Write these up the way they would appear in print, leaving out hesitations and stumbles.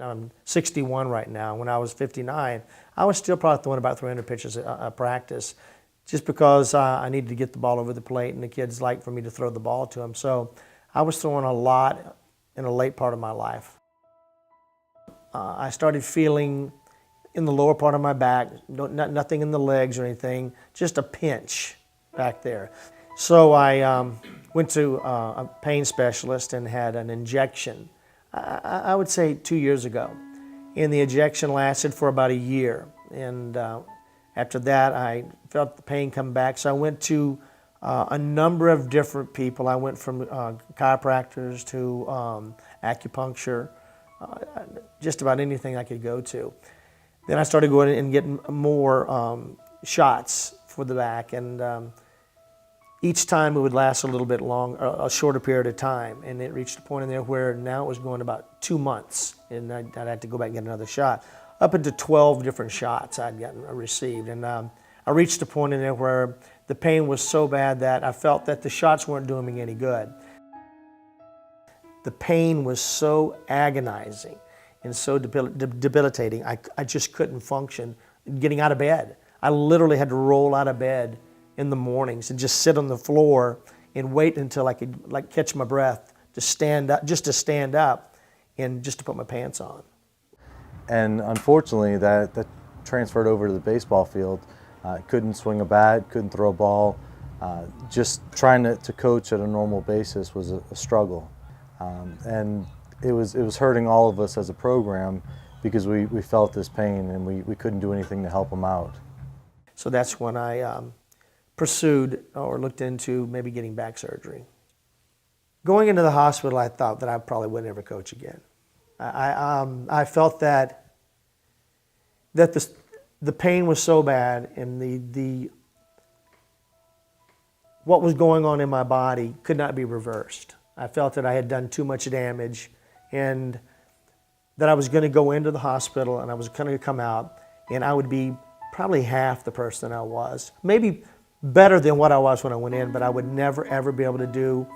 I'm 61 right now. When I was 59, I was still probably throwing about 300 pitches a practice, just because I needed to get the ball over the plate, and the kids like for me to throw the ball to them. So I was throwing a lot in a late part of my life. I started feeling in the lower part of my back, nothing in the legs or anything, just a pinch back there. So I went to a pain specialist and had an injection, I would say 2 years ago. And the injection lasted for about a year. And after that, I felt the pain come back. So I went to a number of different people. I went from chiropractors to acupuncture, just about anything I could go to. Then I started going and getting more shots for the back, and each time it would last a little bit long, a shorter period of time, and it reached a point in there where now it was going about 2 months, and I'd have to go back and get another shot. Up into 12 different shots I'd received, and I reached a point in there where the pain was so bad that I felt that the shots weren't doing me any good. The pain was so agonizing and so debilitating, I just couldn't function getting out of bed. I literally had to roll out of bed in the mornings and just sit on the floor and wait until I could catch my breath to stand up, just and just to put my pants on. And unfortunately, that transferred over to the baseball field. Couldn't swing a bat, couldn't throw a ball. Just trying to coach at a normal basis was a struggle. And it was hurting all of us as a program because we felt this pain and we couldn't do anything to help them out. So that's when I pursued or looked into maybe getting back surgery. Going into the hospital, I thought that I probably would never coach again. I felt that the pain was so bad, and what was going on in my body could not be reversed. I felt that I had done too much damage, and that I was going to go into the hospital and I was going to come out and I would be probably half the person I was. Maybe better than what I was when I went in, but I would never ever be able to do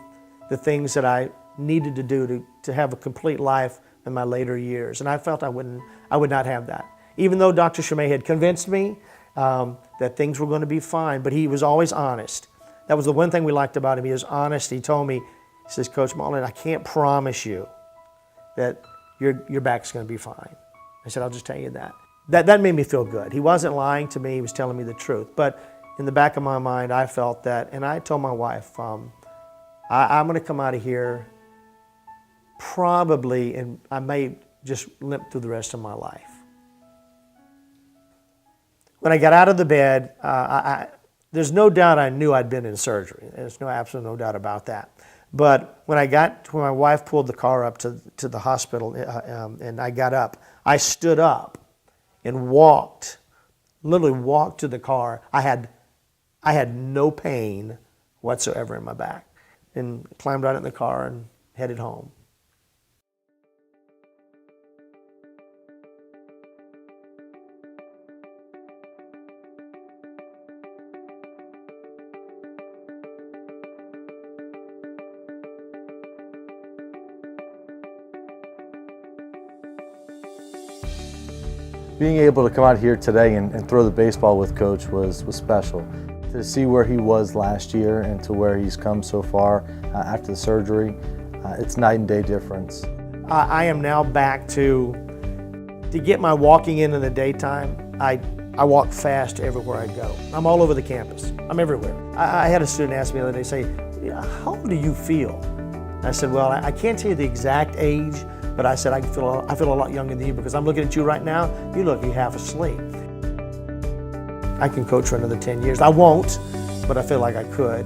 the things that I needed to do to have a complete life in my later years. And I felt I would not have that. Even though Dr. Shamieh had convinced me that things were going to be fine, but he was always honest. That was the one thing we liked about him. He was honest. He told me, he says, Coach Mauldin, I can't promise you that your back's going to be fine. I said, I'll just tell you that. That made me feel good. He wasn't lying to me. He was telling me the truth. But in the back of my mind, I felt that, and I told my wife, I'm going to come out of here probably, and I may just limp through the rest of my life. When I got out of the bed, there's no doubt I knew I'd been in surgery. There's absolutely no doubt about that. But when my wife pulled the car up to the hospital and I got up, I stood up and walked, literally walked to the car. I had no pain whatsoever in my back, and climbed out in the car and headed home. Being able to come out here today and throw the baseball with Coach was special. To see where he was last year and to where he's come so far after the surgery, it's night and day difference. I am now back to get my walking in the daytime. I walk fast everywhere I go. I'm all over the campus. I'm everywhere. I had a student ask me the other day, say, how old do you feel? I said, well, I can't tell you the exact age, but I said, I feel a lot younger than you because I'm looking at you right now, you look like you're half asleep. I can coach for another 10 years. I won't, but I feel like I could.